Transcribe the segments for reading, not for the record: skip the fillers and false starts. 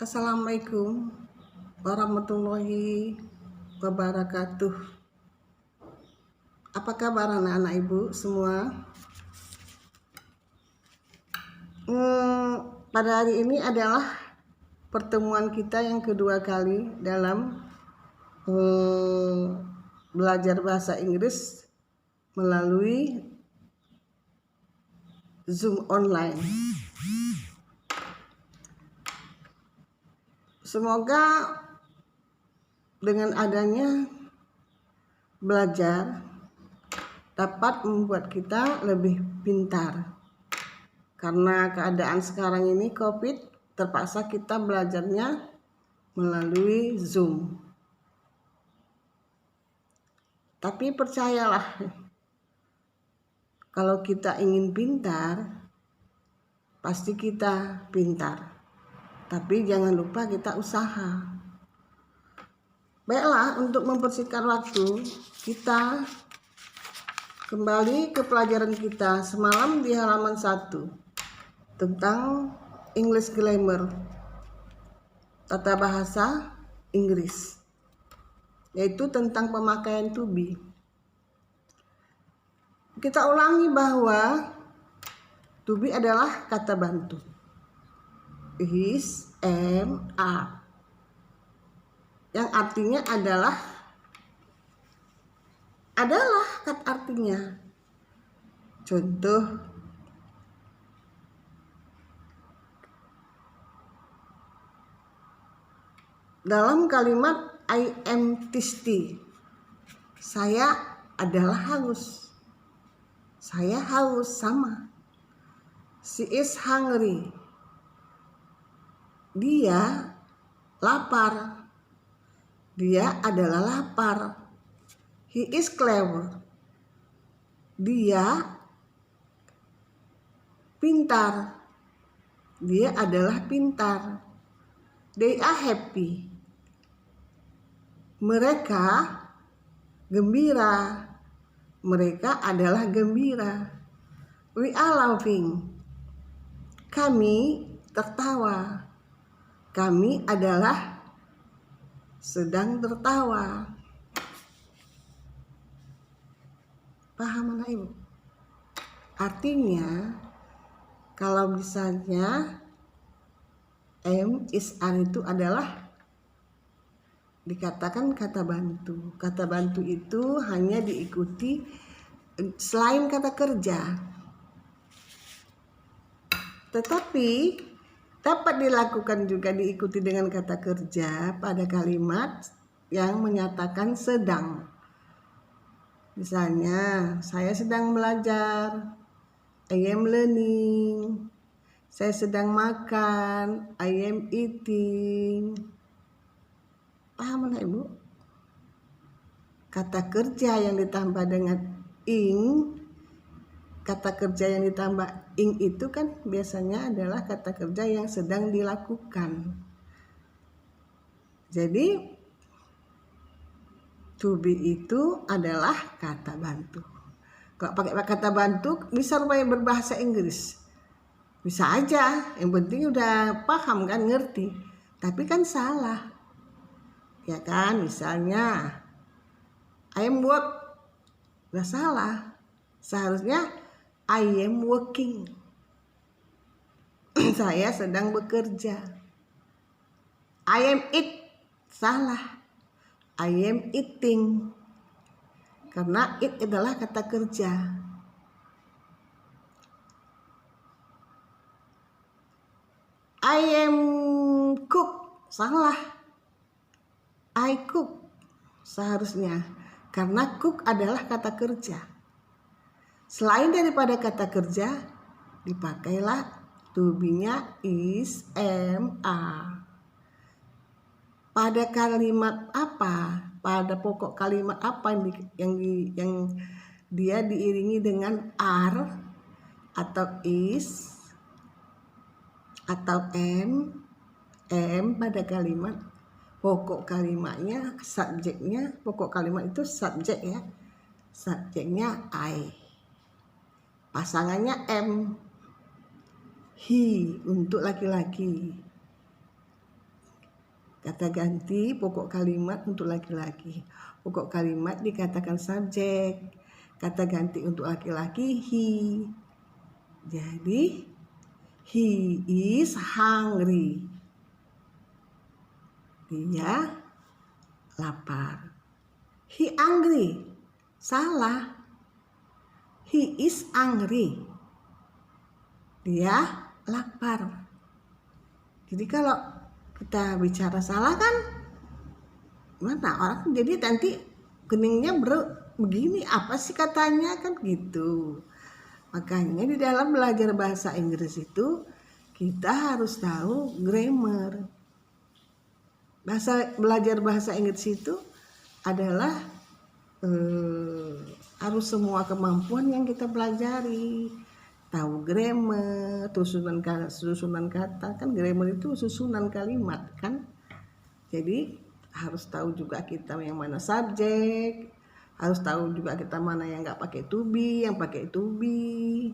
Assalamualaikum warahmatullahi wabarakatuh. Apa kabar anak-anak ibu semua? Pada hari ini adalah pertemuan kita yang kedua kali dalam belajar bahasa Inggris melalui Zoom online. Semoga dengan adanya belajar dapat membuat kita lebih pintar. Karena keadaan sekarang ini COVID, terpaksa kita belajarnya melalui Zoom. Tapi percayalah, kalau kita ingin pintar, pasti kita pintar. Tapi jangan lupa kita usaha. Baiklah, untuk mempersingkat waktu, kita kembali ke pelajaran kita semalam di halaman 1 tentang English Grammar, tata bahasa Inggris, yaitu tentang pemakaian to be. Kita ulangi bahwa to be adalah kata bantu. Is, am, are, yang artinya adalah kata artinya. Contoh, dalam kalimat I am thirsty, saya adalah haus. Saya haus sama. She is hungry, dia lapar. Dia adalah lapar. He is clever, dia pintar. Dia adalah pintar. They are happy, mereka gembira. Mereka adalah gembira. We are laughing, kami tertawa. Kami adalah sedang tertawa. Paham anak ibu? Artinya, kalau misalnya am, is, are itu adalah dikatakan kata bantu. Kata bantu itu hanya diikuti selain kata kerja, tetapi dapat dilakukan juga diikuti dengan kata kerja pada kalimat yang menyatakan sedang. Misalnya, saya sedang belajar, I am learning. Saya sedang makan, I am eating. Paham anak ibu? Kata kerja yang ditambah dengan ing, kata kerja yang ditambah ing itu kan biasanya adalah kata kerja yang sedang dilakukan. Jadi to be itu adalah kata bantu. Kalau pakai kata bantu bisa supaya berbahasa Inggris. Bisa aja, yang penting udah paham kan, ngerti. Tapi kan salah. Ya kan, misalnya I am work, udah salah. Seharusnya I am working. Saya sedang bekerja. I am eat, salah. I am eating. Karena eat adalah kata kerja. I am cook, salah. I cook, seharusnya. Karena cook adalah kata kerja. Selain daripada kata kerja, dipakailah to be-nya is, am, are. Pada kalimat apa? Pada pokok kalimat apa yang dia diiringi dengan are atau is atau am pada kalimat pokok kalimatnya, subjeknya, pokok kalimat itu subjek ya. Subjeknya I. Pasangannya am, he untuk laki-laki. Kata ganti pokok kalimat untuk laki-laki. Pokok kalimat dikatakan subjek. Kata ganti untuk laki-laki he. Jadi he is hungry. Dia lapar. He angry. Salah. He is angry. Dia lapar. Jadi kalau kita bicara salah kan, mana orang jadi nanti keningnya begini, apa sih katanya kan gitu. Makanya di dalam belajar bahasa Inggris itu kita harus tahu grammar. Belajar bahasa Inggris itu adalah harus semua kemampuan yang kita pelajari. Tahu grammar, susunan kata kan, grammar itu susunan kalimat kan. Jadi harus tahu juga kita yang mana subjek, harus tahu juga kita mana yang nggak pakai to be, yang pakai to be.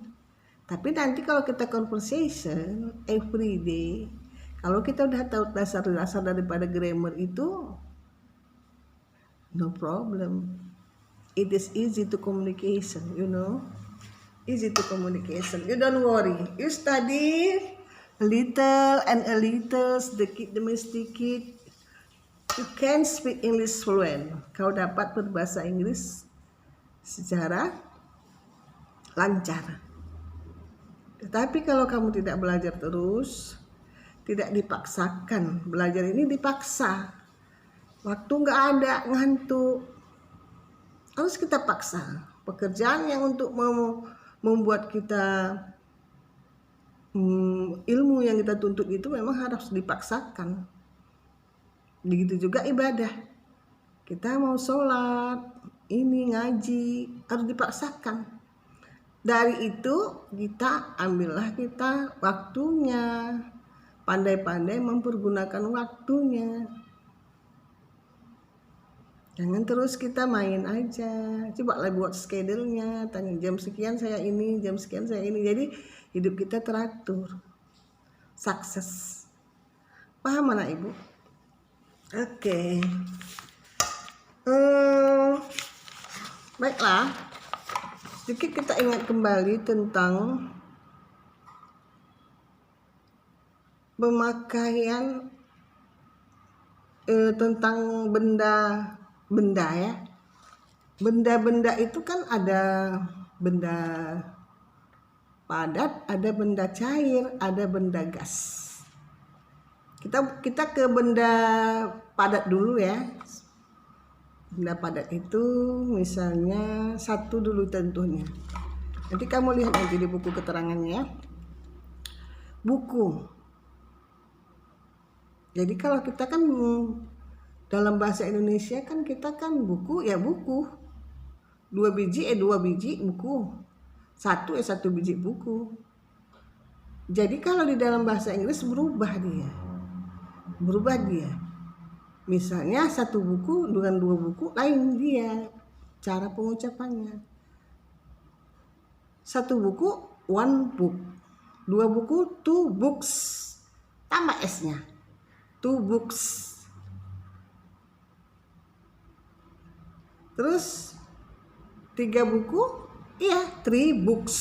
Tapi nanti kalau kita conversation every day, kalau kita udah tahu dasar-dasar daripada grammar itu, no problem. It is easy to communication, you know. Easy to communication. You don't worry. You study a little and a little, sedikit demi sedikit. You can speak English fluent. Kau dapat berbahasa Inggris secara lancar. Tetapi kalau kamu tidak belajar terus, tidak dipaksakan. Belajar ini dipaksa. Waktu nggak ada, ngantuk. Harus kita paksa. Pekerjaan yang untuk membuat kita ilmu yang kita tuntut itu memang harus dipaksakan. Begitu juga ibadah. Kita mau sholat, ini ngaji, harus dipaksakan. Dari itu ambillah kita waktunya. Pandai-pandai mempergunakan waktunya. Jangan terus kita main aja. Coba lah buat schedule-nya. Tanya jam sekian saya ini, jam sekian saya ini. Jadi hidup kita teratur. Sukses. Paham anak ibu? Oke. Baiklah. Sedikit kita ingat kembali tentang pemakaian tentang benda ya. Benda-benda itu kan ada benda padat, ada benda cair, ada benda gas. Kita ke benda padat dulu ya. Benda padat itu misalnya satu dulu tentunya. Nanti kamu lihat nanti di buku keterangannya ya. Buku. Jadi kalau kita kan dalam bahasa Indonesia kan kita kan buku ya buku. 2 biji 2 biji buku. 1 1 biji buku. Jadi kalau di dalam bahasa Inggris berubah dia. Misalnya 1 buku dengan 2 buku lain dia cara pengucapannya. 1 buku 1 book. 2 buku 2 books. Tambah S-nya. 2 books. Terus 3 buku, iya 3 books.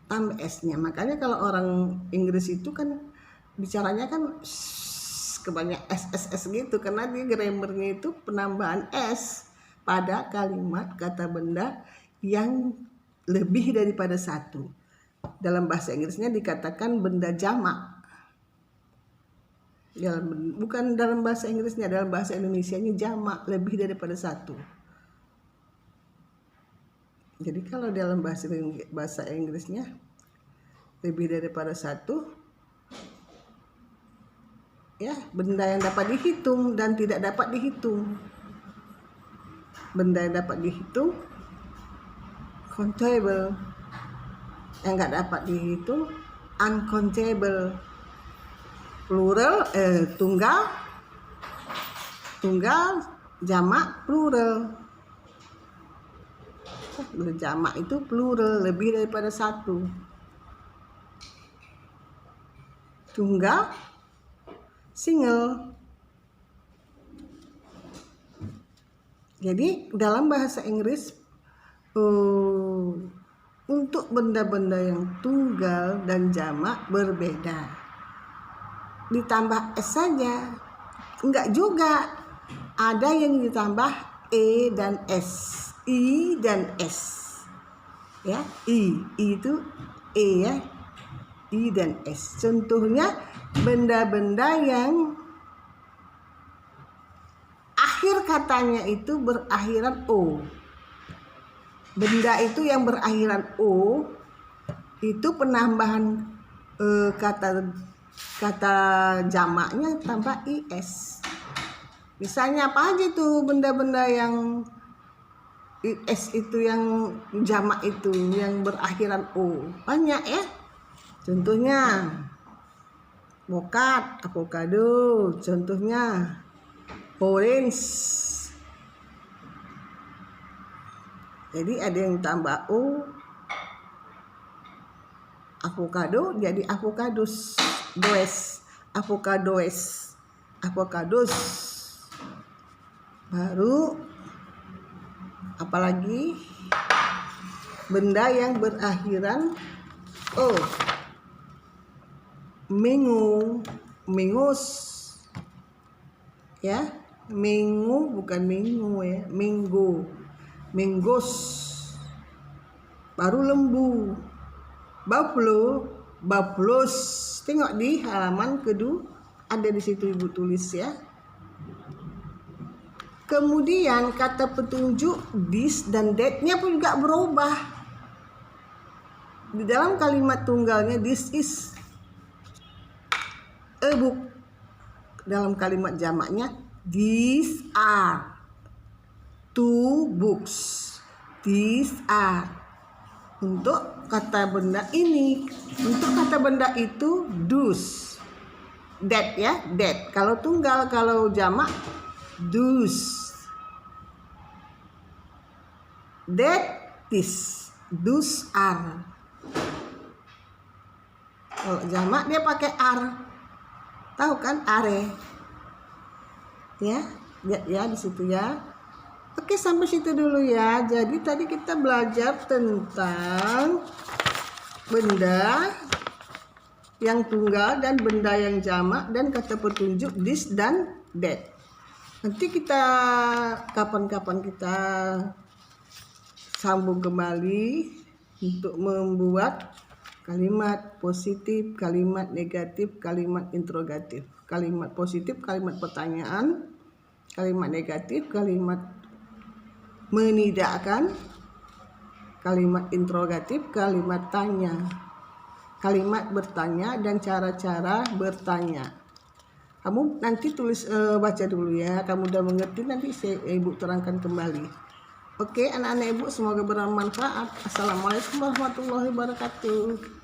Tambah S-nya. Makanya kalau orang Inggris itu kan bicaranya kan kebanyak S gitu. Karena dia grammarnya itu penambahan S pada kalimat kata benda yang lebih daripada 1. Dalam bahasa Inggrisnya dikatakan benda jamak. Bukan dalam bahasa Inggrisnya, dalam bahasa Indonesianya jamak, lebih daripada 1. Jadi kalau dalam bahasa Inggrisnya lebih daripada 1, ya benda yang dapat dihitung dan tidak dapat dihitung. Benda yang dapat dihitung countable, yang nggak dapat dihitung uncountable. Plural tunggal jamak plural. Jamak itu plural, lebih daripada 1. Tunggal single. Jadi dalam bahasa Inggris untuk benda-benda yang tunggal dan jamak berbeda. Ditambah S saja. Enggak juga. Ada yang ditambah E dan S, I dan S. Ya, I itu E ya. I dan S. Contohnya benda-benda yang akhir katanya itu berakhiran O. Benda itu yang berakhiran O itu penambahan kata jamaknya tambah IS. Misalnya apa aja tuh benda-benda yang IS itu yang jamak itu yang berakhiran O? Banyak ya. Contohnya mokat, avocado. Contohnya orange. Jadi ada yang tambah O, avocado jadi avocados, avocados. Baru apalagi benda yang berakhiran O, mingus ya, minggu bukan minggu ya, mingus. Baru lembu, bablos. Tengok di halaman kedua ada di situ ibu tulis ya. Kemudian kata petunjuk this dan that-nya pun juga berubah. Di dalam kalimat tunggalnya this is a book. Dalam kalimat jamaknya these are two books. These are. Untuk kata benda ini, untuk kata benda itu those. That ya, that. Kalau tunggal, kalau jamak those. That is, those are. Kalau jamak dia pakai are. Tahu kan are? Ya di situ ya. Oke, sampai situ dulu ya. Jadi tadi kita belajar tentang benda yang tunggal dan benda yang jamak dan kata petunjuk this dan that. Nanti kita kapan-kapan kita sambung kembali untuk membuat kalimat positif, kalimat negatif, kalimat interrogatif. Kalimat positif, kalimat pertanyaan. Kalimat negatif, kalimat menidakkan. Kalimat interrogatif, kalimat tanya. Kalimat bertanya dan cara-cara bertanya. Kamu nanti tulis baca dulu ya. Kamu udah mengerti, nanti ibu terangkan kembali. Oke, anak-anak ibu, semoga bermanfaat. Assalamualaikum warahmatullahi wabarakatuh.